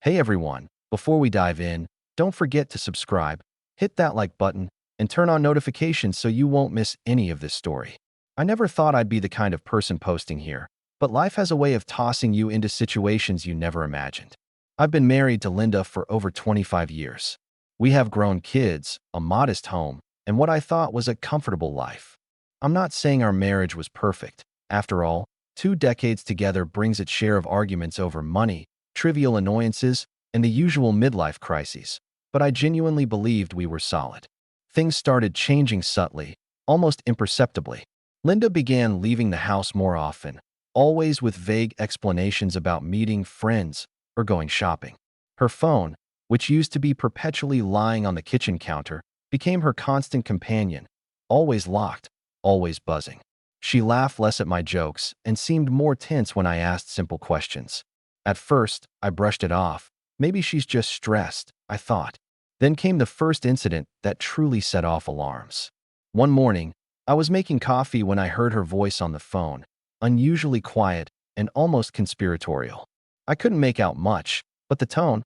Hey everyone, before we dive in, don't forget to subscribe, hit that like button, and turn on notifications so you won't miss any of this story. I never thought I'd be the kind of person posting here, but life has a way of tossing you into situations you never imagined. I've been married to Linda for over 25 years. We have grown kids, a modest home, and what I thought was a comfortable life. I'm not saying our marriage was perfect. After all, 2 decades together brings its share of arguments over money, trivial annoyances, and the usual midlife crises, but I genuinely believed we were solid. Things started changing subtly, almost imperceptibly. Linda began leaving the house more often, always with vague explanations about meeting friends or going shopping. Her phone, which used to be perpetually lying on the kitchen counter, became her constant companion, always locked, always buzzing. She laughed less at my jokes and seemed more tense when I asked simple questions. At first, I brushed it off. Maybe she's just stressed, I thought. Then came the first incident that truly set off alarms. One morning, I was making coffee when I heard her voice on the phone, unusually quiet and almost conspiratorial. I couldn't make out much, but the tone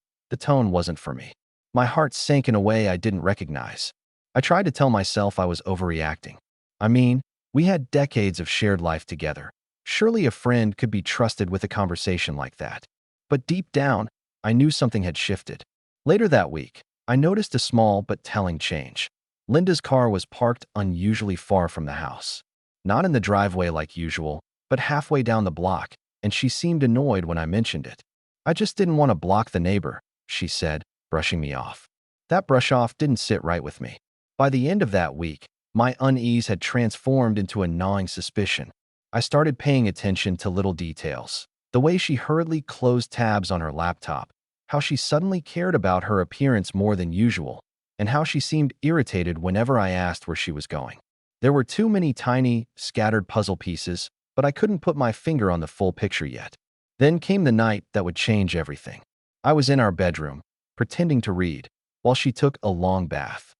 wasn't for me. My heart sank in a way I didn't recognize. I tried to tell myself I was overreacting. I mean, we had decades of shared life together. Surely a friend could be trusted with a conversation like that. But deep down, I knew something had shifted. Later that week, I noticed a small but telling change. Linda's car was parked unusually far from the house. Not in the driveway like usual, but halfway down the block, and she seemed annoyed when I mentioned it. "I just didn't want to block the neighbor," she said, brushing me off. That brush off didn't sit right with me. By the end of that week, my unease had transformed into a gnawing suspicion. I started paying attention to little details. The way she hurriedly closed tabs on her laptop, how she suddenly cared about her appearance more than usual, and how she seemed irritated whenever I asked where she was going. There were too many tiny, scattered puzzle pieces, but I couldn't put my finger on the full picture yet. Then came the night that would change everything. I was in our bedroom, pretending to read, while she took a long bath.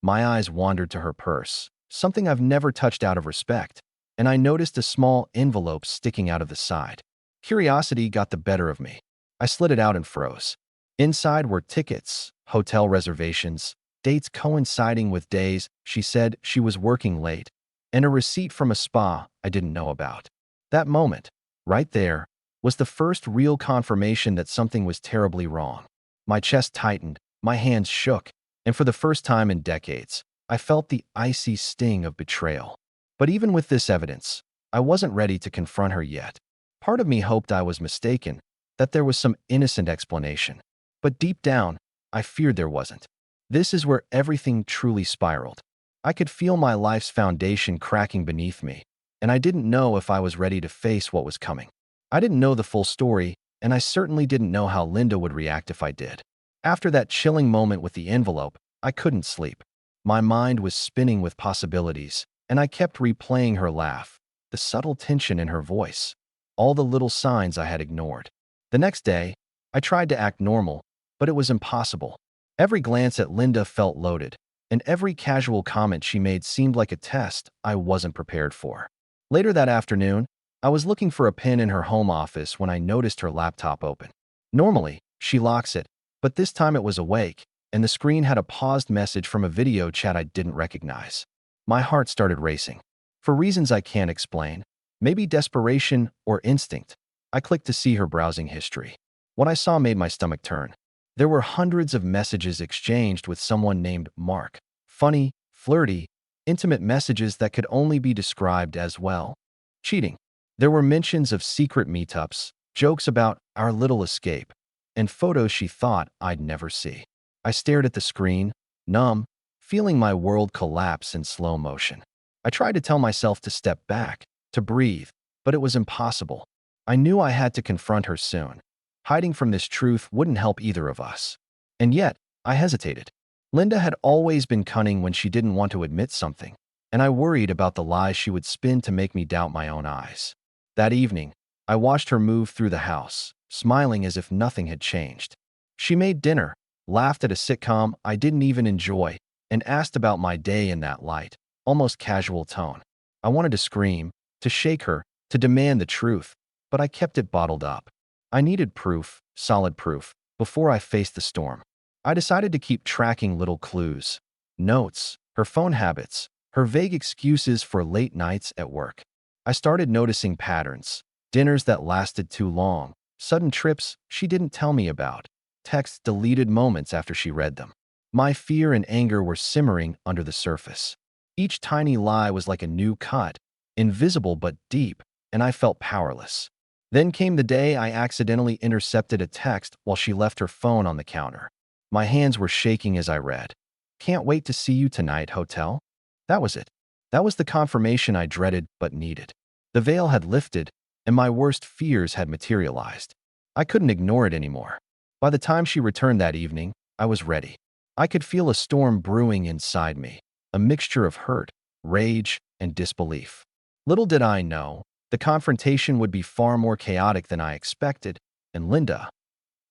My eyes wandered to her purse, something I've never touched out of respect, and I noticed a small envelope sticking out of the side. Curiosity got the better of me. I slid it out and froze. Inside were tickets, hotel reservations, dates coinciding with days she said she was working late, and a receipt from a spa I didn't know about. That moment, right there, was the first real confirmation that something was terribly wrong. My chest tightened, my hands shook, and for the first time in decades, I felt the icy sting of betrayal. But even with this evidence, I wasn't ready to confront her yet. Part of me hoped I was mistaken, that there was some innocent explanation. But deep down, I feared there wasn't. This is where everything truly spiraled. I could feel my life's foundation cracking beneath me, and I didn't know if I was ready to face what was coming. I didn't know the full story, and I certainly didn't know how Linda would react if I did. After that chilling moment with the envelope, I couldn't sleep. My mind was spinning with possibilities, and I kept replaying her laugh, the subtle tension in her voice, all the little signs I had ignored. The next day, I tried to act normal, but it was impossible. Every glance at Linda felt loaded, and every casual comment she made seemed like a test I wasn't prepared for. Later that afternoon, I was looking for a pen in her home office when I noticed her laptop open. Normally, she locks it, but this time it was awake, and the screen had a paused message from a video chat I didn't recognize. My heart started racing. For reasons I can't explain, maybe desperation or instinct, I clicked to see her browsing history. What I saw made my stomach turn. There were hundreds of messages exchanged with someone named Mark. Funny, flirty, intimate messages that could only be described as, well, cheating. There were mentions of secret meetups, jokes about our little escape, and photos she thought I'd never see. I stared at the screen, numb, feeling my world collapse in slow motion. I tried to tell myself to step back, to breathe, but it was impossible. I knew I had to confront her soon. Hiding from this truth wouldn't help either of us. And yet, I hesitated. Linda had always been cunning when she didn't want to admit something, and I worried about the lies she would spin to make me doubt my own eyes. That evening, I watched her move through the house, smiling as if nothing had changed. She made dinner, laughed at a sitcom I didn't even enjoy, and asked about my day in that light, almost casual tone. I wanted to scream, to shake her, to demand the truth, but I kept it bottled up. I needed proof, solid proof, Before I faced the storm, I decided to keep tracking little clues, notes, her phone habits, her vague excuses for late nights at work. I started noticing patterns, dinners that lasted too long, sudden trips she didn't tell me about, texts deleted moments after she read them. My fear and anger were simmering under the surface. Each tiny lie was like a new cut, invisible but deep, and I felt powerless. Then came the day I accidentally intercepted a text while she left her phone on the counter. My hands were shaking as I read. "Can't wait to see you tonight, hotel." That was it. That was the confirmation I dreaded but needed. The veil had lifted, and my worst fears had materialized. I couldn't ignore it anymore. By the time she returned that evening, I was ready. I could feel a storm brewing inside me, a mixture of hurt, rage, and disbelief. Little did I know, the confrontation would be far more chaotic than I expected, and Linda,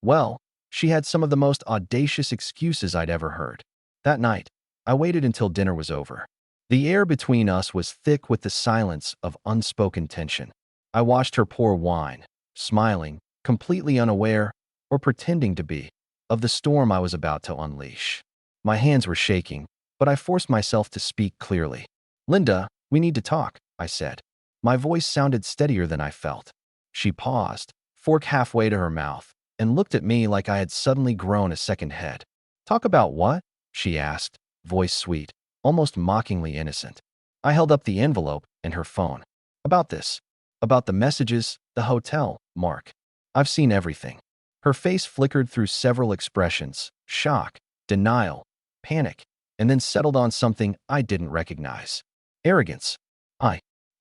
well, she had some of the most audacious excuses I'd ever heard. That night, I waited until dinner was over. The air between us was thick with the silence of unspoken tension. I watched her pour wine, smiling, completely unaware, or pretending to be, of the storm I was about to unleash. My hands were shaking, but I forced myself to speak clearly. "Linda, we need to talk," I said. My voice sounded steadier than I felt. She paused, fork halfway to her mouth, and looked at me like I had suddenly grown a second head. "Talk about what?" she asked, voice sweet, almost mockingly innocent. I held up the envelope and her phone. "About this. About the messages, the hotel, Mark. I've seen everything." Her face flickered through several expressions: shock, denial, panic, and then settled on something I didn't recognize. Arrogance.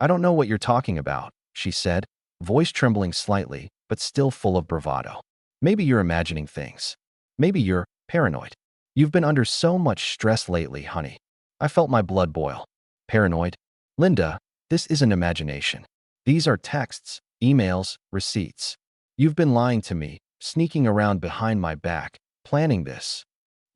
I don't know what you're talking about," she said, voice trembling slightly, but still full of bravado. "Maybe you're imagining things. Maybe you're paranoid. You've been under so much stress lately, honey." I felt my blood boil. Paranoid? Linda, this isn't imagination. These are texts, emails, receipts. You've been lying to me, sneaking around behind my back, planning this.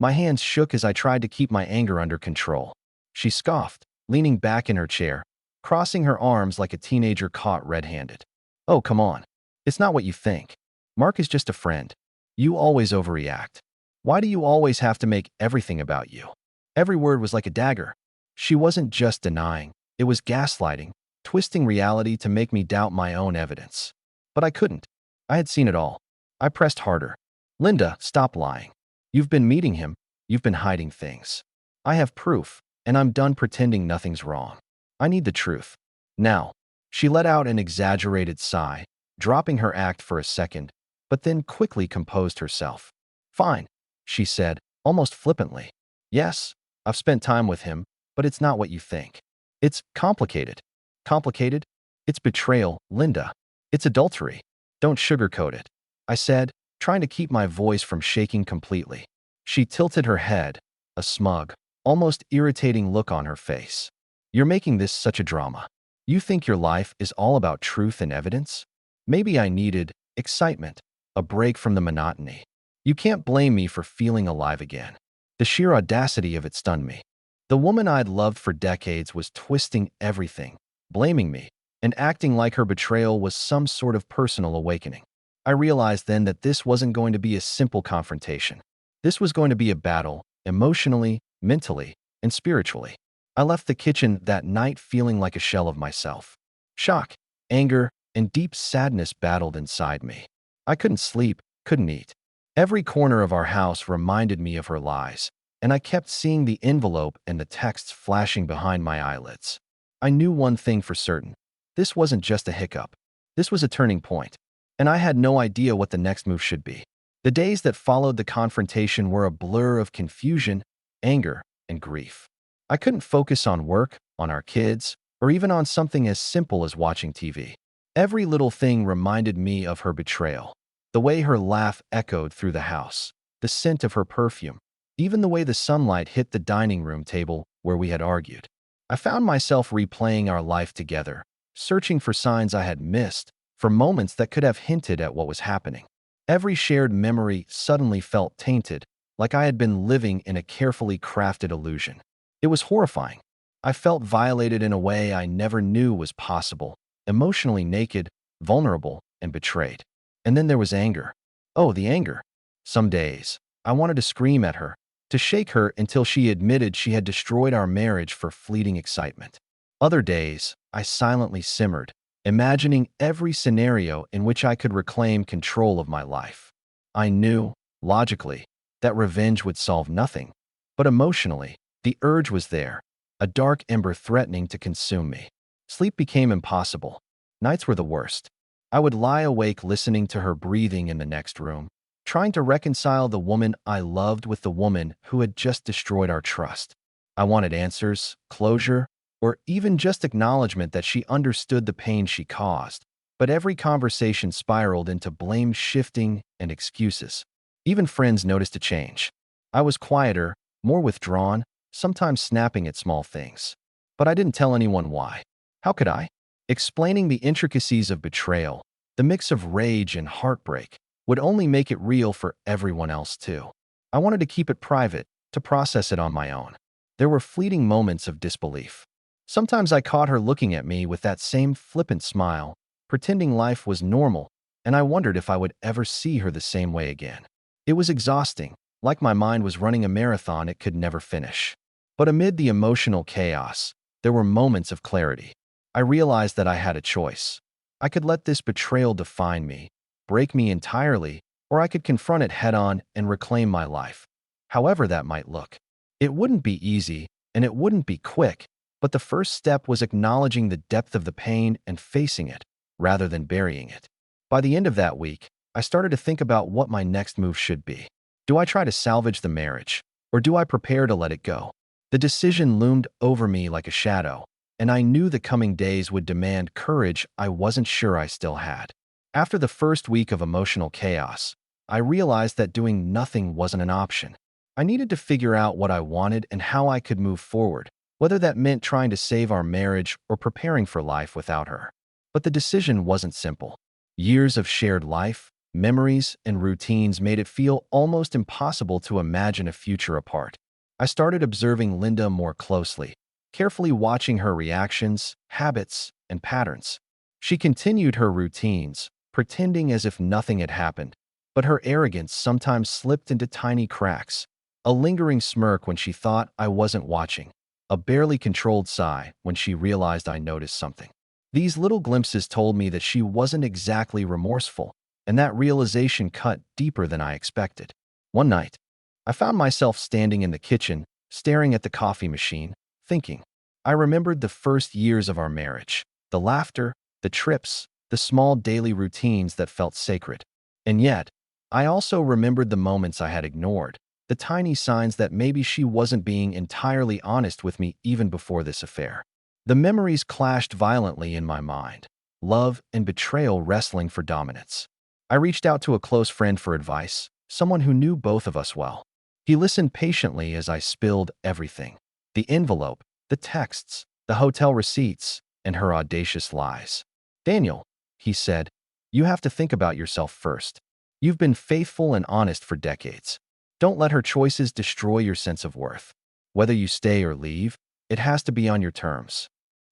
My hands shook as I tried to keep my anger under control. She scoffed, leaning back in her chair, crossing her arms like a teenager caught red-handed. "Oh, come on. It's not what you think. Mark is just a friend. You always overreact. Why do you always have to make everything about you?" Every word was like a dagger. She wasn't just denying, it was gaslighting, twisting reality to make me doubt my own evidence. But I couldn't. I had seen it all. I pressed harder. "Linda, stop lying. You've been meeting him. You've been hiding things. I have proof, and I'm done pretending nothing's wrong. I need the truth. Now." She let out an exaggerated sigh, dropping her act for a second, but then quickly composed herself. "Fine," she said, almost flippantly. "Yes, I've spent time with him, but it's not what you think. It's complicated." "Complicated? It's betrayal, Linda. It's adultery. Don't sugarcoat it," I said, trying to keep my voice from shaking completely. She tilted her head, a smug, almost irritating look on her face. "You're making this such a drama. You think your life is all about truth and evidence? Maybe I needed excitement, a break from the monotony. You can't blame me for feeling alive again." The sheer audacity of it stunned me. The woman I'd loved for decades was twisting everything, blaming me, and acting like her betrayal was some sort of personal awakening. I realized then that this wasn't going to be a simple confrontation. This was going to be a battle, emotionally, mentally, and spiritually. I left the kitchen that night feeling like a shell of myself. Shock, anger, and deep sadness battled inside me. I couldn't sleep, couldn't eat. Every corner of our house reminded me of her lies, and I kept seeing the envelope and the texts flashing behind my eyelids. I knew one thing for certain. This wasn't just a hiccup. This was a turning point, and I had no idea what the next move should be. The days that followed the confrontation were a blur of confusion, anger, and grief. I couldn't focus on work, on our kids, or even on something as simple as watching TV. Every little thing reminded me of her betrayal. The way her laugh echoed through the house, the scent of her perfume, even the way the sunlight hit the dining room table where we had argued. I found myself replaying our life together, searching for signs I had missed, for moments that could have hinted at what was happening. Every shared memory suddenly felt tainted, like I had been living in a carefully crafted illusion. It was horrifying. I felt violated in a way I never knew was possible, emotionally naked, vulnerable, and betrayed. And then there was anger. Oh, the anger. Some days, I wanted to scream at her, to shake her until she admitted she had destroyed our marriage for fleeting excitement. Other days, I silently simmered, imagining every scenario in which I could reclaim control of my life. I knew, logically, that revenge would solve nothing, but emotionally, the urge was there, a dark ember threatening to consume me. Sleep became impossible. Nights were the worst. I would lie awake listening to her breathing in the next room, trying to reconcile the woman I loved with the woman who had just destroyed our trust. I wanted answers, closure, or even just acknowledgement that she understood the pain she caused. But every conversation spiraled into blame shifting and excuses. Even friends noticed a change. I was quieter, more withdrawn, sometimes snapping at small things. But I didn't tell anyone why. How could I? Explaining the intricacies of betrayal, the mix of rage and heartbreak, would only make it real for everyone else too. I wanted to keep it private, to process it on my own. There were fleeting moments of disbelief. Sometimes I caught her looking at me with that same flippant smile, pretending life was normal, and I wondered if I would ever see her the same way again. It was exhausting, like my mind was running a marathon it could never finish. But amid the emotional chaos, there were moments of clarity. I realized that I had a choice. I could let this betrayal define me, break me entirely, or I could confront it head-on and reclaim my life. However that might look. It wouldn't be easy, and it wouldn't be quick, but the first step was acknowledging the depth of the pain and facing it, rather than burying it. By the end of that week, I started to think about what my next move should be. Do I try to salvage the marriage, or do I prepare to let it go? The decision loomed over me like a shadow, and I knew the coming days would demand courage I wasn't sure I still had. After the first week of emotional chaos, I realized that doing nothing wasn't an option. I needed to figure out what I wanted and how I could move forward, whether that meant trying to save our marriage or preparing for life without her. But the decision wasn't simple. Years of shared life, memories, and routines made it feel almost impossible to imagine a future apart. I started observing Linda more closely, carefully watching her reactions, habits, and patterns. She continued her routines, pretending as if nothing had happened, but her arrogance sometimes slipped into tiny cracks. A lingering smirk when she thought I wasn't watching, a barely controlled sigh when she realized I noticed something. These little glimpses told me that she wasn't exactly remorseful, and that realization cut deeper than I expected. One night, I found myself standing in the kitchen, staring at the coffee machine, thinking. I remembered the first years of our marriage, the laughter, the trips, the small daily routines that felt sacred. And yet, I also remembered the moments I had ignored, the tiny signs that maybe she wasn't being entirely honest with me even before this affair. The memories clashed violently in my mind, love and betrayal wrestling for dominance. I reached out to a close friend for advice, someone who knew both of us well. He listened patiently as I spilled everything: the envelope, the texts, the hotel receipts, and her audacious lies. "Daniel," he said, "you have to think about yourself first. You've been faithful and honest for decades. Don't let her choices destroy your sense of worth. Whether you stay or leave, it has to be on your terms."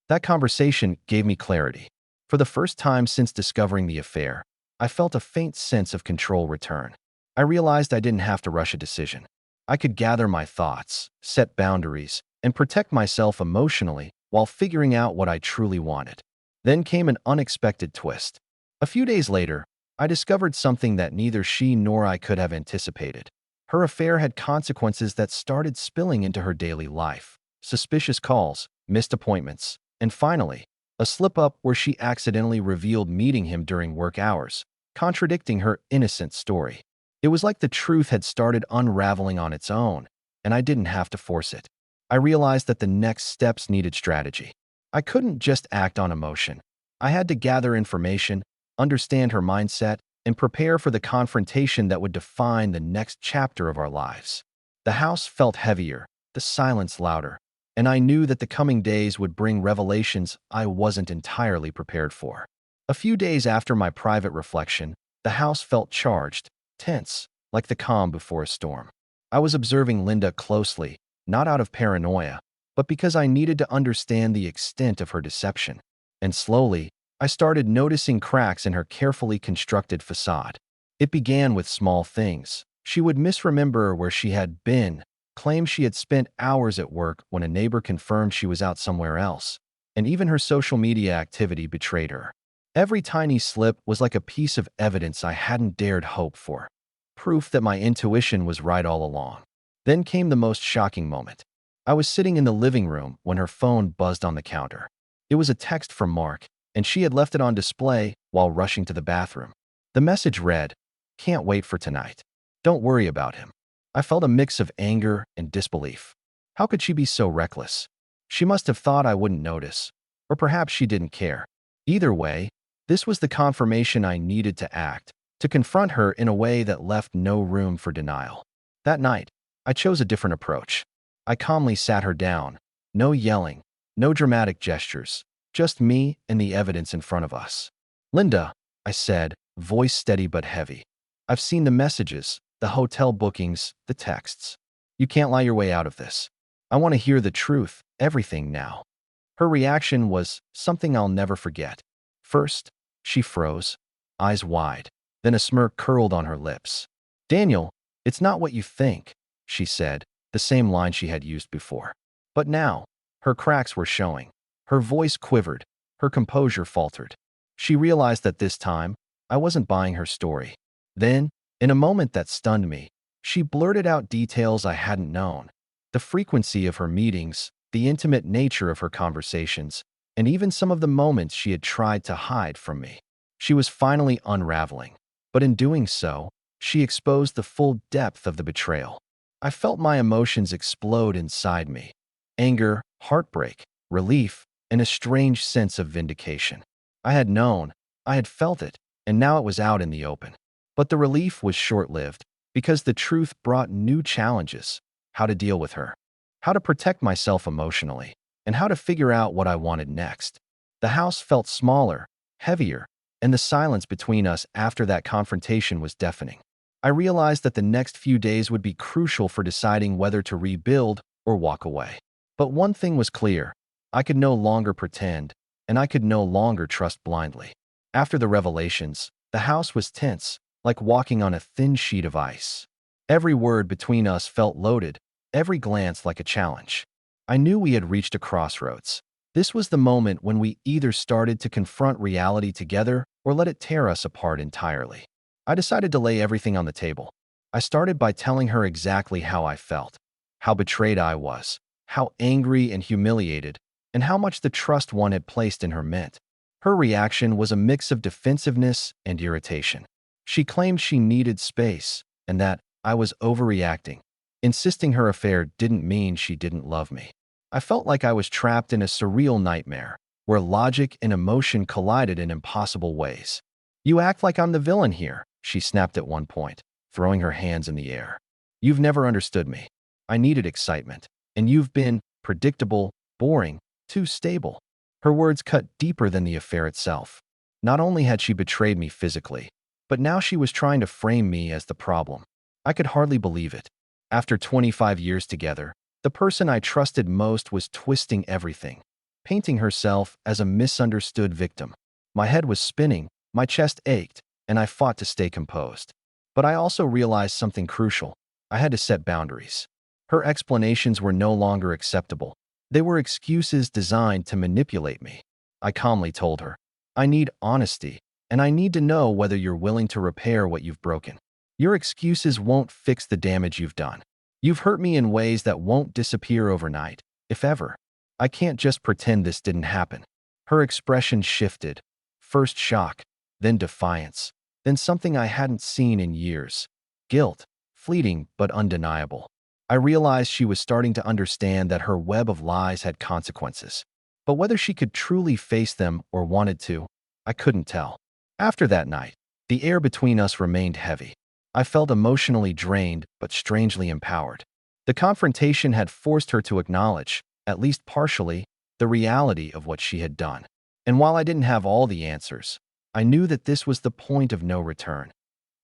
That conversation gave me clarity. For the first time since discovering the affair, I felt a faint sense of control return. I realized I didn't have to rush a decision. I could gather my thoughts, set boundaries, and protect myself emotionally while figuring out what I truly wanted. Then came an unexpected twist. A few days later, I discovered something that neither she nor I could have anticipated. Her affair had consequences that started spilling into her daily life: suspicious calls, missed appointments, and finally, a slip-up where she accidentally revealed meeting him during work hours, contradicting her innocent story. It was like the truth had started unraveling on its own, and I didn't have to force it. I realized that the next steps needed strategy. I couldn't just act on emotion. I had to gather information, understand her mindset, and prepare for the confrontation that would define the next chapter of our lives. The house felt heavier, the silence louder, and I knew that the coming days would bring revelations I wasn't entirely prepared for. A few days after my private reflection, the house felt charged, tense, like the calm before a storm. I was observing Linda closely, not out of paranoia, but because I needed to understand the extent of her deception. And slowly, I started noticing cracks in her carefully constructed facade. It began with small things: She would misremember where she had been, claim she had spent hours at work when a neighbor confirmed she was out somewhere else, and even her social media activity betrayed her. Every tiny slip was like a piece of evidence I hadn't dared hope for, proof that my intuition was right all along. Then came the most shocking moment. I was sitting in the living room when her phone buzzed on the counter. It was a text from Mark, and she had left it on display while rushing to the bathroom. The message read, "Can't wait for tonight. Don't worry about him." I felt a mix of anger and disbelief. How could she be so reckless? She must have thought I wouldn't notice, or perhaps she didn't care. Either way, this was the confirmation I needed to act, to confront her in a way that left no room for denial. That night, I chose a different approach. I calmly sat her down. No yelling, no dramatic gestures, just me and the evidence in front of us. "Linda," I said, voice steady but heavy. "I've seen the messages, the hotel bookings, the texts. You can't lie your way out of this. I want to hear the truth, everything now." Her reaction was something I'll never forget. First, she froze, eyes wide. Then a smirk curled on her lips. "Daniel, it's not what you think," she said, the same line she had used before. But now, her cracks were showing. Her voice quivered, her composure faltered. She realized that this time, I wasn't buying her story. Then, in a moment that stunned me, she blurted out details I hadn't known. The frequency of her meetings, the intimate nature of her conversations, and even some of the moments she had tried to hide from me. She was finally unraveling. But in doing so, she exposed the full depth of the betrayal. I felt my emotions explode inside me. Anger, heartbreak, relief, and a strange sense of vindication. I had known, I had felt it, and now it was out in the open. But the relief was short-lived, because the truth brought new challenges: how to deal with her, how to protect myself emotionally, and how to figure out what I wanted next. The house felt smaller, heavier, and the silence between us after that confrontation was deafening. I realized that the next few days would be crucial for deciding whether to rebuild or walk away. But one thing was clear: I could no longer pretend, and I could no longer trust blindly. After the revelations, the house was tense, like walking on a thin sheet of ice. Every word between us felt loaded, every glance like a challenge. I knew we had reached a crossroads. This was the moment when we either started to confront reality together or let it tear us apart entirely. I decided to lay everything on the table. I started by telling her exactly how I felt, how betrayed I was, how angry and humiliated, and how much the trust one had placed in her meant. Her reaction was a mix of defensiveness and irritation. She claimed she needed space and that I was overreacting, insisting her affair didn't mean she didn't love me. I felt like I was trapped in a surreal nightmare where logic and emotion collided in impossible ways. "You act like I'm the villain here," she snapped at one point, throwing her hands in the air. "You've never understood me. I needed excitement, and you've been predictable, boring, too stable." Her words cut deeper than the affair itself. Not only had she betrayed me physically, but now she was trying to frame me as the problem. I could hardly believe it. After 25 years together, the person I trusted most was twisting everything, painting herself as a misunderstood victim. My head was spinning, my chest ached, and I fought to stay composed. But I also realized something crucial. I had to set boundaries. Her explanations were no longer acceptable. They were excuses designed to manipulate me. I calmly told her, "I need honesty, and I need to know whether you're willing to repair what you've broken. Your excuses won't fix the damage you've done. You've hurt me in ways that won't disappear overnight, if ever. I can't just pretend this didn't happen." Her expression shifted. First shock, then defiance, then something I hadn't seen in years: guilt, fleeting but undeniable. I realized she was starting to understand that her web of lies had consequences. But whether she could truly face them or wanted to, I couldn't tell. After that night, the air between us remained heavy. I felt emotionally drained but strangely empowered. The confrontation had forced her to acknowledge, at least partially, the reality of what she had done. And while I didn't have all the answers, I knew that this was the point of no return.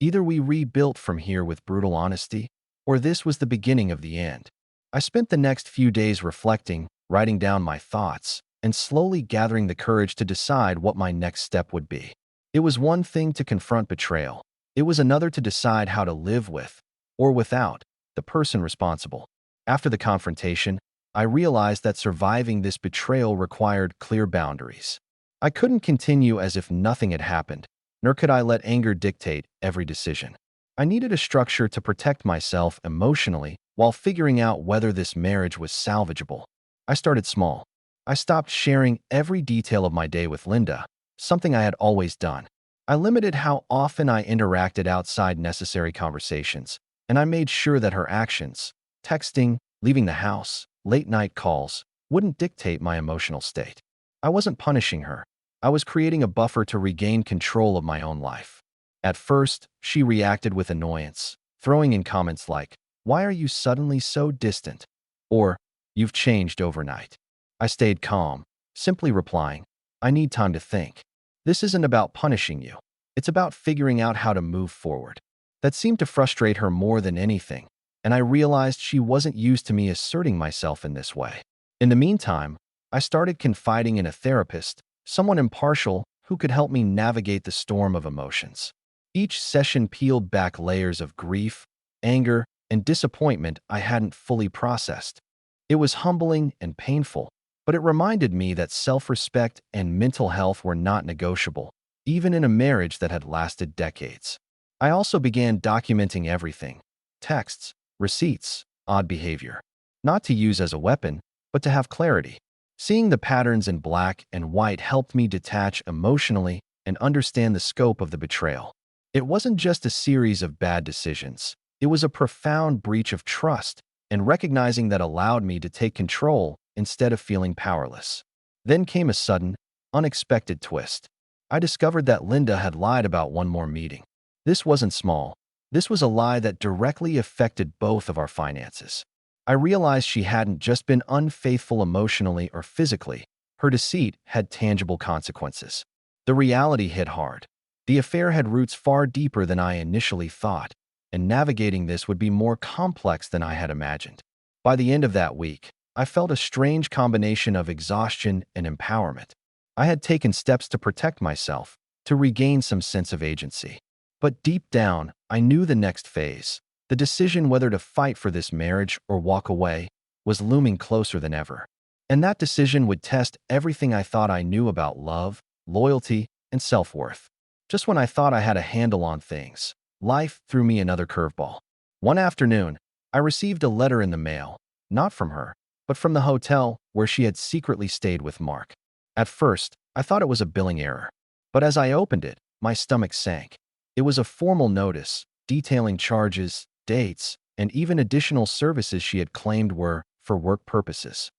Either we rebuilt from here with brutal honesty, or this was the beginning of the end. I spent the next few days reflecting, writing down my thoughts, and slowly gathering the courage to decide what my next step would be. It was one thing to confront betrayal. It was another to decide how to live with, or without, the person responsible. After the confrontation, I realized that surviving this betrayal required clear boundaries. I couldn't continue as if nothing had happened, nor could I let anger dictate every decision. I needed a structure to protect myself emotionally while figuring out whether this marriage was salvageable. I started small. I stopped sharing every detail of my day with Linda, something I had always done. I limited how often I interacted outside necessary conversations, and I made sure that her actions, texting, leaving the house, late-night calls, wouldn't dictate my emotional state. I wasn't punishing her. I was creating a buffer to regain control of my own life. At first, she reacted with annoyance, throwing in comments like, "Why are you suddenly so distant?" or "You've changed overnight." I stayed calm, simply replying, "I need time to think. This isn't about punishing you. It's about figuring out how to move forward." That seemed to frustrate her more than anything, and I realized she wasn't used to me asserting myself in this way. In the meantime, I started confiding in a therapist, someone impartial who could help me navigate the storm of emotions. Each session peeled back layers of grief, anger, and disappointment I hadn't fully processed. It was humbling and painful, but it reminded me that self-respect and mental health were not negotiable, even in a marriage that had lasted decades. I also began documenting everything: texts, receipts, odd behavior. Not to use as a weapon, but to have clarity. Seeing the patterns in black and white helped me detach emotionally and understand the scope of the betrayal. It wasn't just a series of bad decisions. It was a profound breach of trust, and recognizing that allowed me to take control instead of feeling powerless. Then came a sudden, unexpected twist. I discovered that Linda had lied about one more meeting. This wasn't small. This was a lie that directly affected both of our finances. I realized she hadn't just been unfaithful emotionally or physically. Her deceit had tangible consequences. The reality hit hard. The affair had roots far deeper than I initially thought, and navigating this would be more complex than I had imagined. By the end of that week, I felt a strange combination of exhaustion and empowerment. I had taken steps to protect myself, to regain some sense of agency. But deep down, I knew the next phase, the decision whether to fight for this marriage or walk away, was looming closer than ever. And that decision would test everything I thought I knew about love, loyalty, and self-worth. Just when I thought I had a handle on things, life threw me another curveball. One afternoon, I received a letter in the mail, not from her, but from the hotel where she had secretly stayed with Mark. At first, I thought it was a billing error, but as I opened it, my stomach sank. It was a formal notice, detailing charges, dates, and even additional services she had claimed were for work purposes.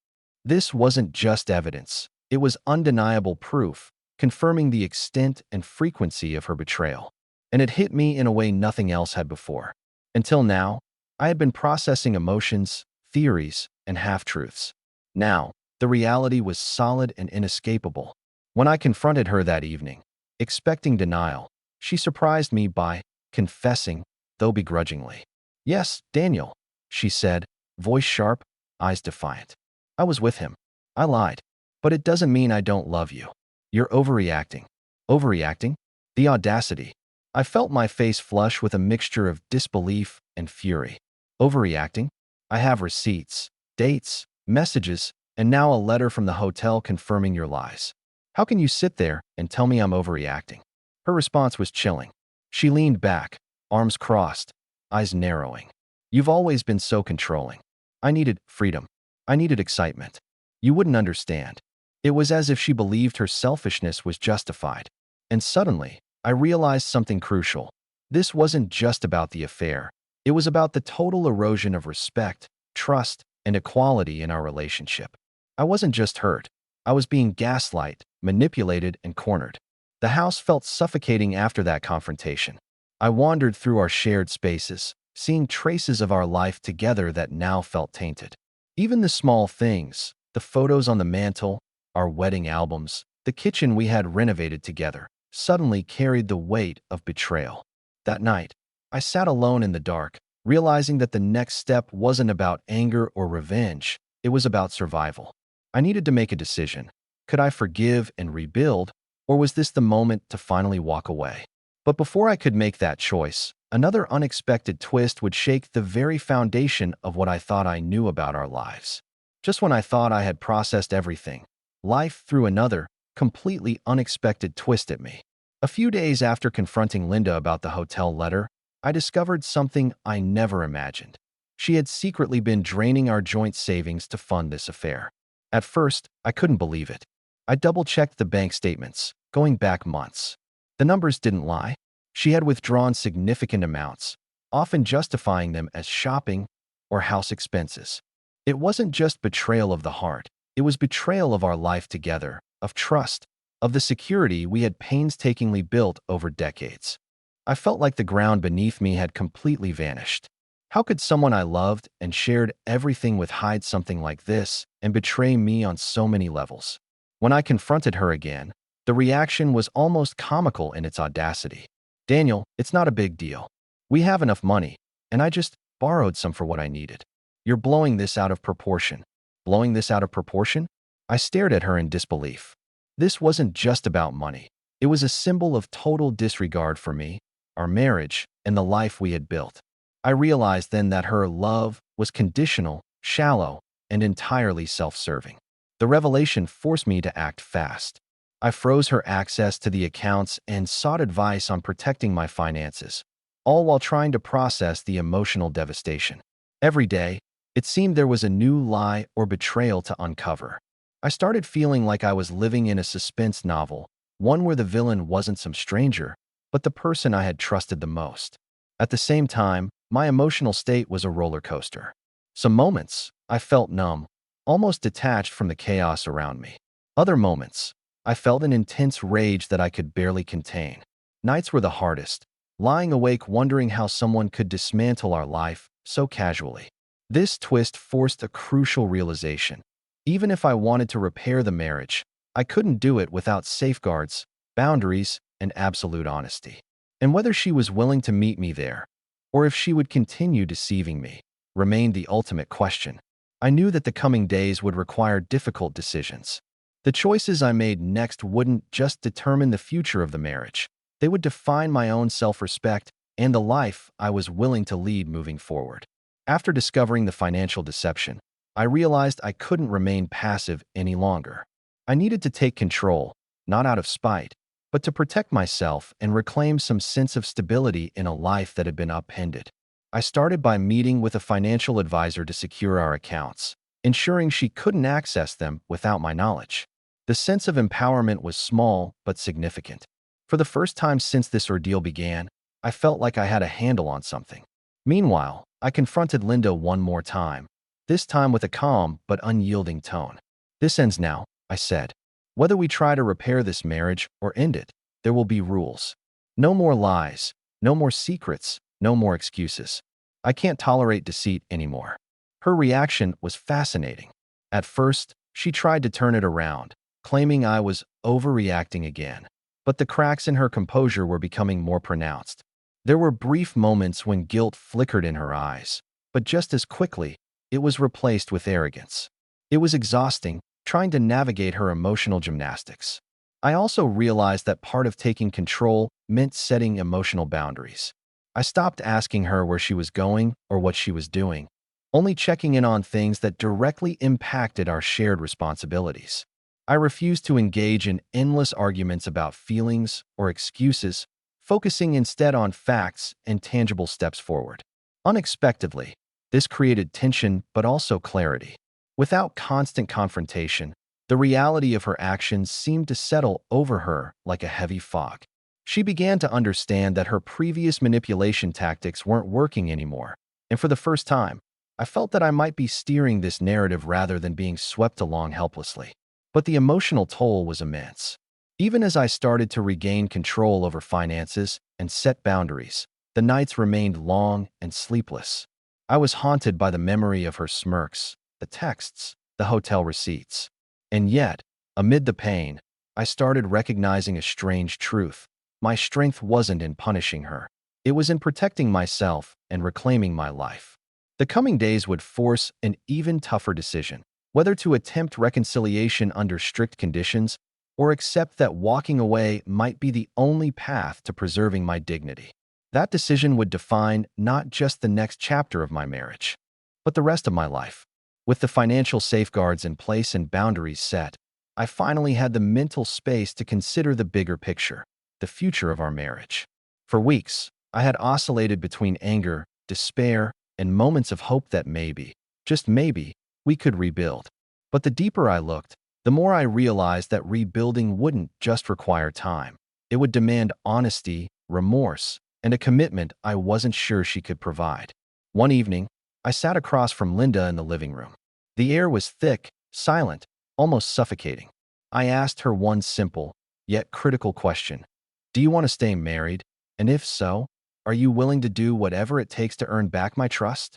This wasn't just evidence. It was undeniable proof, confirming the extent and frequency of her betrayal. And it hit me in a way nothing else had before. Until now, I had been processing emotions, theories, and half-truths. Now, the reality was solid and inescapable. When I confronted her that evening, expecting denial, she surprised me by confessing, though begrudgingly. "Yes, Daniel," she said, voice sharp, eyes defiant. "I was with him. I lied. But it doesn't mean I don't love you. You're overreacting." Overreacting? The audacity. I felt my face flush with a mixture of disbelief and fury. Overreacting? I have receipts, dates, messages, and now a letter from the hotel confirming your lies. How can you sit there and tell me I'm overreacting? Her response was chilling. She leaned back, arms crossed, eyes narrowing. "You've always been so controlling. I needed freedom. I needed excitement. You wouldn't understand." It was as if she believed her selfishness was justified. And suddenly, I realized something crucial. This wasn't just about the affair. It was about the total erosion of respect, trust, and equality in our relationship. I wasn't just hurt. I was being gaslighted, manipulated, and cornered. The house felt suffocating after that confrontation. I wandered through our shared spaces, seeing traces of our life together that now felt tainted. Even the small things, the photos on the mantle, our wedding albums, the kitchen we had renovated together, suddenly carried the weight of betrayal. That night, I sat alone in the dark, realizing that the next step wasn't about anger or revenge, it was about survival. I needed to make a decision. Could I forgive and rebuild, or was this the moment to finally walk away? But before I could make that choice, Another unexpected twist would shake the very foundation of what I thought I knew about our lives. Just when I thought I had processed everything, life threw another, completely unexpected twist at me. A few days after confronting Linda about the hotel letter, I discovered something I never imagined. She had secretly been draining our joint savings to fund this affair. At first, I couldn't believe it. I double-checked the bank statements, going back months. The numbers didn't lie. She had withdrawn significant amounts, often justifying them as shopping or house expenses. It wasn't just betrayal of the heart. It was betrayal of our life together, of trust, of the security we had painstakingly built over decades. I felt like the ground beneath me had completely vanished. How could someone I loved and shared everything with hide something like this and betray me on so many levels? When I confronted her again, the reaction was almost comical in its audacity. "Daniel, it's not a big deal. We have enough money, and I just borrowed some for what I needed. You're blowing this out of proportion." Blowing this out of proportion? I stared at her in disbelief. This wasn't just about money. It was a symbol of total disregard for me, our marriage, and the life we had built. I realized then that her love was conditional, shallow, and entirely self-serving. The revelation forced me to act fast. I froze her access to the accounts and sought advice on protecting my finances, all while trying to process the emotional devastation. Every day, it seemed there was a new lie or betrayal to uncover. I started feeling like I was living in a suspense novel, one where the villain wasn't some stranger, but the person I had trusted the most. At the same time, my emotional state was a roller coaster. Some moments, I felt numb, almost detached from the chaos around me. Other moments, I felt an intense rage that I could barely contain. Nights were the hardest, lying awake wondering how someone could dismantle our life so casually. This twist forced a crucial realization. Even if I wanted to repair the marriage, I couldn't do it without safeguards, boundaries, and absolute honesty. And whether she was willing to meet me there, or if she would continue deceiving me, remained the ultimate question. I knew that the coming days would require difficult decisions. The choices I made next wouldn't just determine the future of the marriage. They would define my own self-respect and the life I was willing to lead moving forward. After discovering the financial deception, I realized I couldn't remain passive any longer. I needed to take control, not out of spite, but to protect myself and reclaim some sense of stability in a life that had been upended. I started by meeting with a financial advisor to secure our accounts, ensuring she couldn't access them without my knowledge. The sense of empowerment was small but significant. For the first time since this ordeal began, I felt like I had a handle on something. Meanwhile, I confronted Linda one more time, this time with a calm but unyielding tone. "This ends now," I said. "Whether we try to repair this marriage or end it, there will be rules. No more lies, no more secrets, no more excuses. I can't tolerate deceit anymore." Her reaction was fascinating. At first, she tried to turn it around, claiming I was overreacting again. But the cracks in her composure were becoming more pronounced. There were brief moments when guilt flickered in her eyes, but just as quickly, it was replaced with arrogance. It was exhausting, trying to navigate her emotional gymnastics. I also realized that part of taking control meant setting emotional boundaries. I stopped asking her where she was going or what she was doing, only checking in on things that directly impacted our shared responsibilities. I refused to engage in endless arguments about feelings or excuses, focusing instead on facts and tangible steps forward. Unexpectedly, this created tension but also clarity. Without constant confrontation, the reality of her actions seemed to settle over her like a heavy fog. She began to understand that her previous manipulation tactics weren't working anymore, and for the first time, I felt that I might be steering this narrative rather than being swept along helplessly. But the emotional toll was immense. Even as I started to regain control over finances and set boundaries, the nights remained long and sleepless. I was haunted by the memory of her smirks, the texts, the hotel receipts. And yet, amid the pain, I started recognizing a strange truth. My strength wasn't in punishing her. It was in protecting myself and reclaiming my life. The coming days would force an even tougher decision, whether to attempt reconciliation under strict conditions or accept that walking away might be the only path to preserving my dignity. That decision would define not just the next chapter of my marriage, but the rest of my life. With the financial safeguards in place and boundaries set, I finally had the mental space to consider the bigger picture, the future of our marriage. For weeks, I had oscillated between anger, despair, and moments of hope that maybe, just maybe, we could rebuild. But the deeper I looked, the more I realized that rebuilding wouldn't just require time. It would demand honesty, remorse, and a commitment I wasn't sure she could provide. One evening, I sat across from Linda in the living room. The air was thick, silent, almost suffocating. I asked her one simple, yet critical question. Do you want to stay married? And if so, are you willing to do whatever it takes to earn back my trust?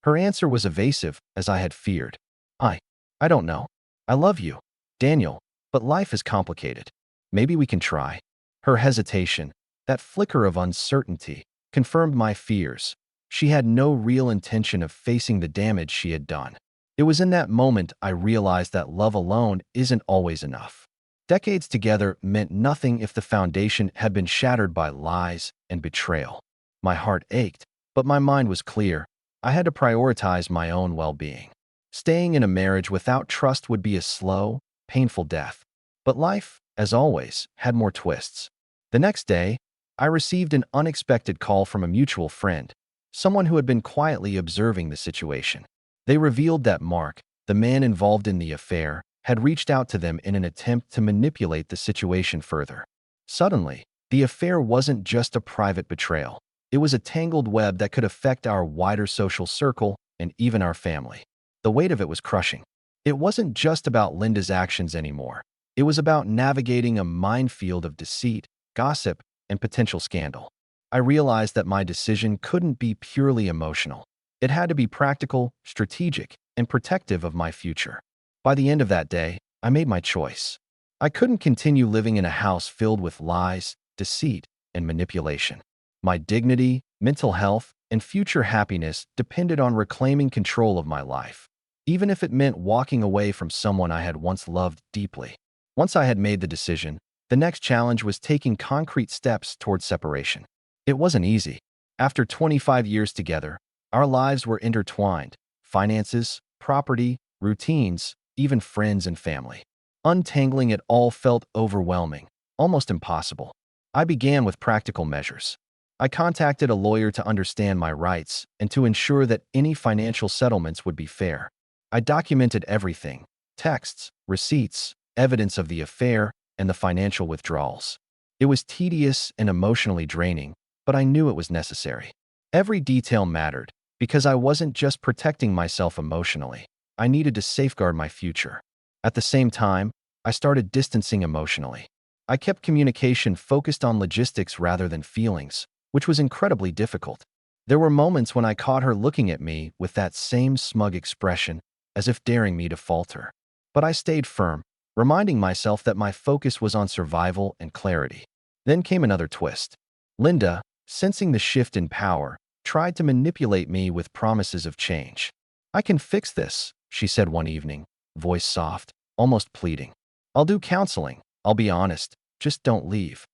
Her answer was evasive, as I had feared. I, I don't know. I love you, Daniel, but life is complicated. Maybe we can try. Her hesitation, that flicker of uncertainty, confirmed my fears. She had no real intention of facing the damage she had done. It was in that moment I realized that love alone isn't always enough. Decades together meant nothing if the foundation had been shattered by lies and betrayal. My heart ached, but my mind was clear. I had to prioritize my own well-being. Staying in a marriage without trust would be a slow, painful death. But life, as always, had more twists. The next day, I received an unexpected call from a mutual friend, someone who had been quietly observing the situation. They revealed that Mark, the man involved in the affair, had reached out to them in an attempt to manipulate the situation further. Suddenly, the affair wasn't just a private betrayal. It was a tangled web that could affect our wider social circle and even our family. The weight of it was crushing. It wasn't just about Linda's actions anymore. It was about navigating a minefield of deceit, gossip, and potential scandal. I realized that my decision couldn't be purely emotional. It had to be practical, strategic, and protective of my future. By the end of that day, I made my choice. I couldn't continue living in a house filled with lies, deceit, and manipulation. My dignity, mental health, and future happiness depended on reclaiming control of my life, even if it meant walking away from someone I had once loved deeply. Once I had made the decision, the next challenge was taking concrete steps towards separation. It wasn't easy. After 25 years together, our lives were intertwined: finances, property, routines, even friends and family. Untangling it all felt overwhelming, almost impossible. I began with practical measures. I contacted a lawyer to understand my rights and to ensure that any financial settlements would be fair. I documented everything: texts, receipts, evidence of the affair, and the financial withdrawals. It was tedious and emotionally draining, but I knew it was necessary. Every detail mattered, because I wasn't just protecting myself emotionally. I needed to safeguard my future. At the same time, I started distancing emotionally. I kept communication focused on logistics rather than feelings, which was incredibly difficult. There were moments when I caught her looking at me with that same smug expression, as if daring me to falter. But I stayed firm, reminding myself that my focus was on survival and clarity. Then came another twist. Linda, sensing the shift in power, tried to manipulate me with promises of change. "I can fix this," she said one evening, voice soft, almost pleading. "I'll do counseling. I'll be honest. Just don't leave."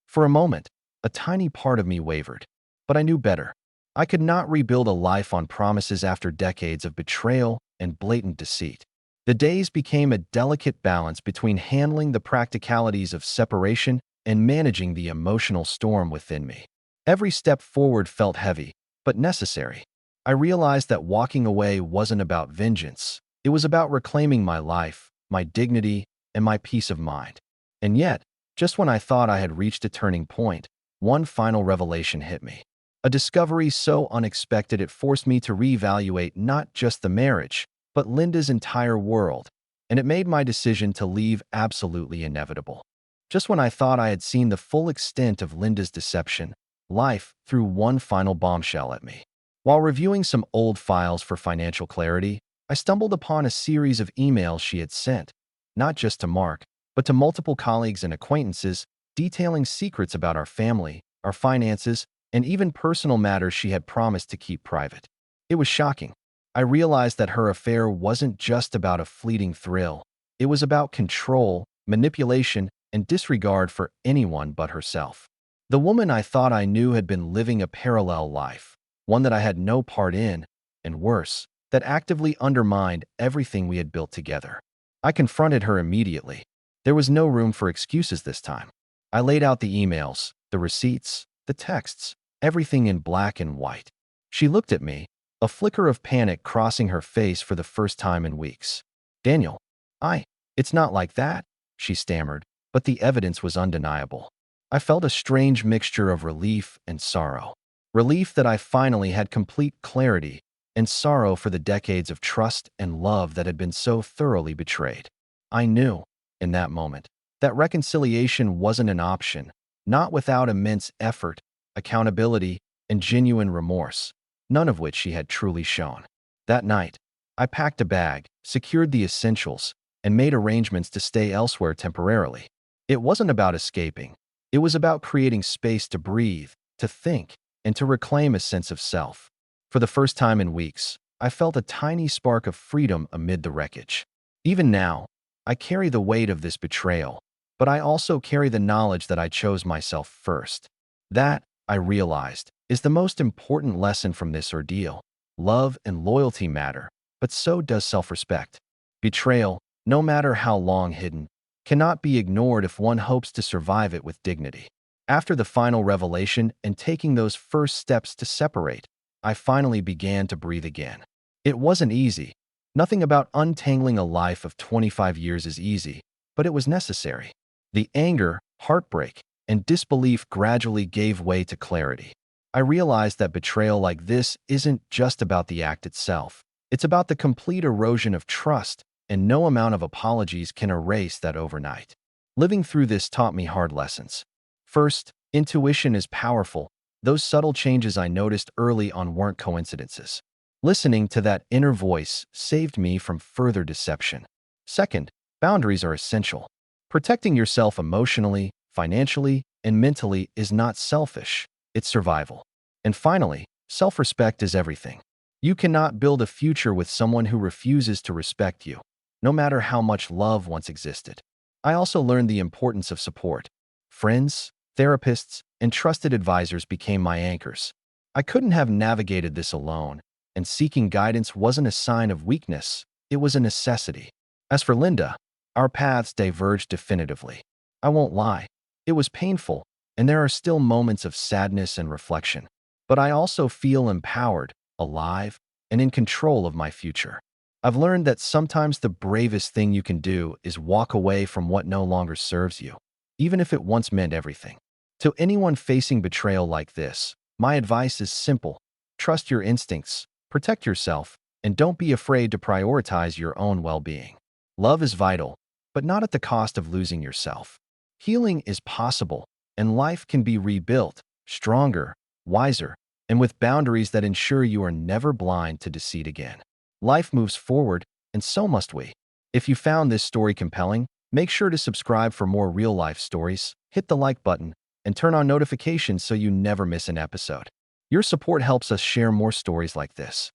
For a moment, a tiny part of me wavered. But I knew better. I could not rebuild a life on promises after decades of betrayal and blatant deceit. The days became a delicate balance between handling the practicalities of separation and managing the emotional storm within me. Every step forward felt heavy, but necessary. I realized that walking away wasn't about vengeance. It was about reclaiming my life, my dignity, and my peace of mind. And yet, just when I thought I had reached a turning point, one final revelation hit me. A discovery so unexpected it forced me to reevaluate not just the marriage, but Linda's entire world, and it made my decision to leave absolutely inevitable. Just when I thought I had seen the full extent of Linda's deception, life threw one final bombshell at me. While reviewing some old files for financial clarity, I stumbled upon a series of emails she had sent, not just to Mark, but to multiple colleagues and acquaintances, detailing secrets about our family, our finances, and even personal matters she had promised to keep private. It was shocking. I realized that her affair wasn't just about a fleeting thrill. It was about control, manipulation, and disregard for anyone but herself. The woman I thought I knew had been living a parallel life, one that I had no part in, and worse, that actively undermined everything we had built together. I confronted her immediately. There was no room for excuses this time. I laid out the emails, the receipts, the texts, everything in black and white. She looked at me, a flicker of panic crossing her face for the first time in weeks. Daniel, it's not like that, she stammered, but the evidence was undeniable. I felt a strange mixture of relief and sorrow. Relief that I finally had complete clarity, and sorrow for the decades of trust and love that had been so thoroughly betrayed. I knew, in that moment, that reconciliation wasn't an option, not without immense effort, accountability, and genuine remorse, none of which she had truly shown. That night, I packed a bag, secured the essentials, and made arrangements to stay elsewhere temporarily. It wasn't about escaping. It was about creating space to breathe, to think, and to reclaim a sense of self. For the first time in weeks, I felt a tiny spark of freedom amid the wreckage. Even now, I carry the weight of this betrayal, but I also carry the knowledge that I chose myself first. That, I realized, is the most important lesson from this ordeal. Love and loyalty matter, but so does self-respect. Betrayal, no matter how long hidden, cannot be ignored if one hopes to survive it with dignity. After the final revelation and taking those first steps to separate, I finally began to breathe again. It wasn't easy. Nothing about untangling a life of 25 years is easy, but it was necessary. The anger, heartbreak, and disbelief gradually gave way to clarity. I realized that betrayal like this isn't just about the act itself. It's about the complete erosion of trust, and no amount of apologies can erase that overnight. Living through this taught me hard lessons. First, intuition is powerful. Those subtle changes I noticed early on weren't coincidences. Listening to that inner voice saved me from further deception. Second, boundaries are essential. Protecting yourself emotionally, financially, and mentally is not selfish, it's survival. And finally, self-respect is everything. You cannot build a future with someone who refuses to respect you, no matter how much love once existed. I also learned the importance of support. Friends, therapists, and trusted advisors became my anchors. I couldn't have navigated this alone, and seeking guidance wasn't a sign of weakness, it was a necessity. As for Linda, our paths diverged definitively. I won't lie, it was painful, and there are still moments of sadness and reflection. But I also feel empowered, alive, and in control of my future. I've learned that sometimes the bravest thing you can do is walk away from what no longer serves you, even if it once meant everything. To anyone facing betrayal like this, my advice is simple. Trust your instincts, protect yourself, and don't be afraid to prioritize your own well-being. Love is vital, but not at the cost of losing yourself. Healing is possible, and life can be rebuilt, stronger, wiser, and with boundaries that ensure you are never blind to deceit again. Life moves forward, and so must we. If you found this story compelling, make sure to subscribe for more real-life stories, hit the like button, and turn on notifications so you never miss an episode. Your support helps us share more stories like this.